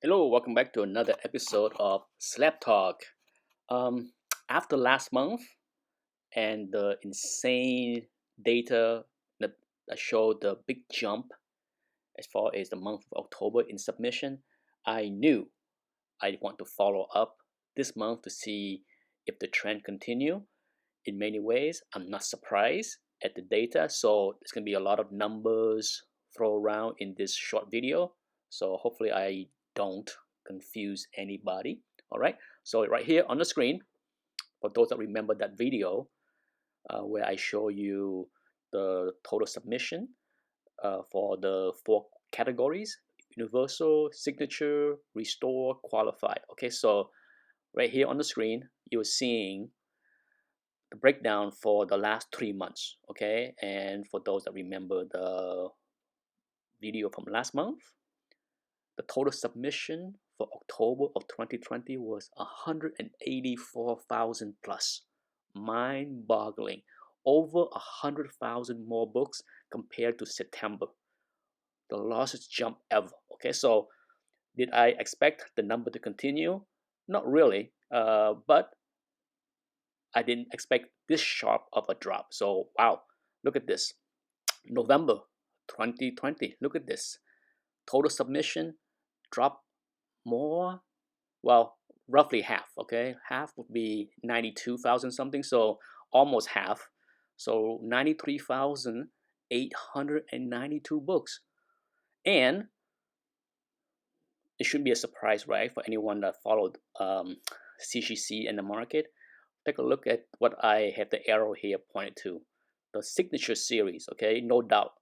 Hello, welcome back to another episode of SLAB TALK. Um, After last month and the insane data that showed the big jump as far as the month of October in submission, I knew I want to follow up this month to see if the trend continue. In many ways, I'm not surprised at the data, so there's gonna be a lot of numbers thrown around in this short video. So hopefully I don't confuse anybody. All right. So right here on the screen, for those that remember that video where I show you the total submission for the four categories: universal, signature, restore, qualified. Okay, so right here on the screen, you're seeing the breakdown for the last 3 months. Okay, and for those that remember the video from last month, the total submission for October of 2020 was 184,000 plus. Mind boggling. Over 100,000 more books compared to September. The largest jump ever. Okay, so did I expect the number to continue? Not really, but I didn't expect this sharp of a drop. So, wow, look at this. November 2020, look at this. Total submission dropped more, well, roughly half. Okay, half would be 92,000 something, so almost half. So 93,892 books. And it shouldn't be a surprise, right, for anyone that followed CGC in the market. Take a look at what I have the arrow here pointed to. The signature series. Okay, no doubt,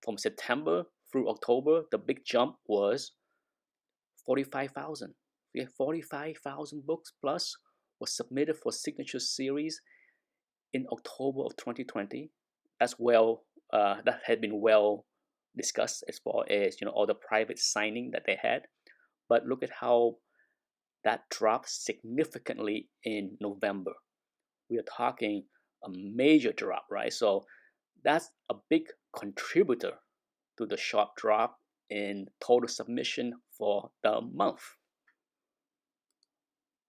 from September through October, the big jump was 45,000. We have 45,000 books plus was submitted for signature series in October of 2020. That had been well discussed as far as all the private signing that they had. But look at how that dropped significantly in November. We are talking a major drop, right? So that's a big contributor to the sharp drop in total submission for the month.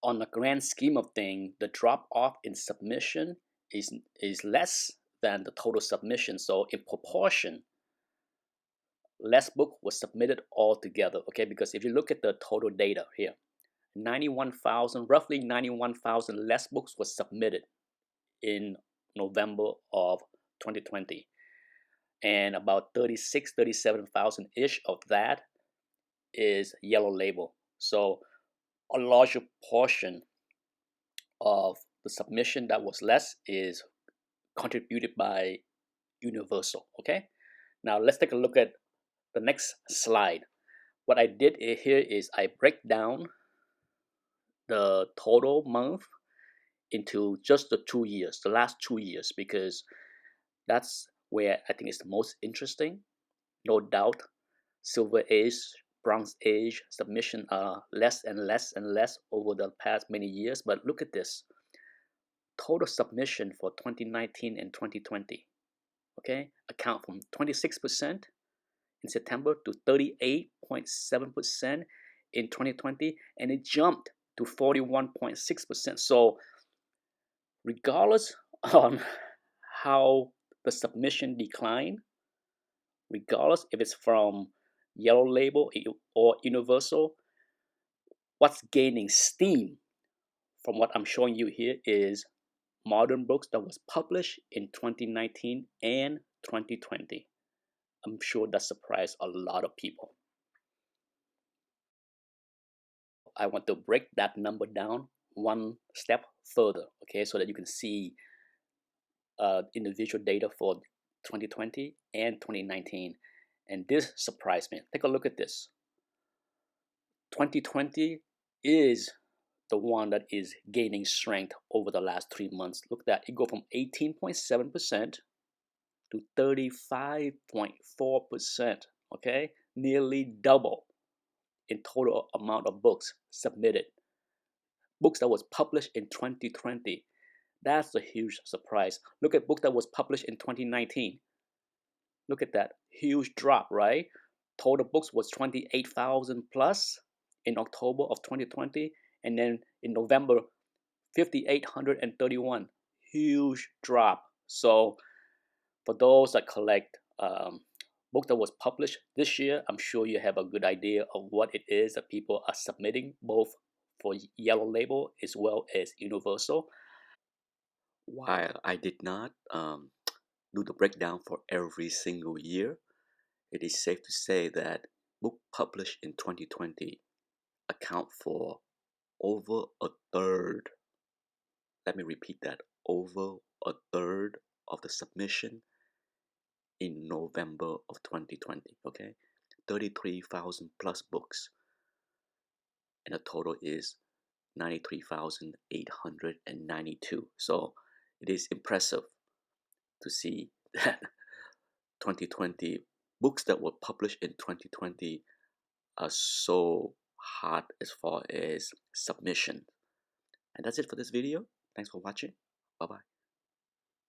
On the grand scheme of things, the drop off in submission is less than the total submission. So in proportion, less book was submitted altogether. Okay, because if you look at the total data here, 91,000, roughly 91,000 less books was submitted in November of 2020, and about 36, 37,000 ish of that is yellow label. So a larger portion of the submission that was less is contributed by universal. Okay, now let's take a look at the next slide. What I did here is I break down the total month into just the 2 years, the last 2 years, because that's where I think is the most interesting. No doubt, silver age, bronze age submission are less and less and less over the past many years. But look at this. Total submission for 2019 and 2020, okay, account from 26% in September to 38.7% in 2020, and it jumped to 41.6%. So regardless on how the submission decline, regardless if it's from yellow label or universal, what's gaining steam from what I'm showing you here is modern books that was published in 2019 and 2020. I'm sure that surprised a lot of people. I want to break that number down one step further, okay, so that you can see individual data for 2020 and 2019. And this surprised me. Take a look at this. 2020 is the one that is gaining strength over the last 3 months. Look at that. It go from 18.7% to 35.4%. Okay, nearly double in total amount of books submitted. Books that was published in 2020. That's a huge surprise. Look at book that was published in 2019. Look at that huge drop, right? Total books was 28,000 plus. in October of 2020, and then in November 5,831. Huge drop. So for those that collect book that was published this year, I'm sure you have a good idea of what it is that people are submitting, both for Yellow Label as well as Universal. While I did not do the breakdown for every single year, it is safe to say that book published in 2020 account for over a third. Let me repeat that, over a third of the submission in November of 2020. Okay, 33,000 plus books, and the total is 93,892. So it is impressive to see that 2020 books that were published in 2020 are so hard as far as submission. And that's it for this video. Thanks for watching. Bye bye.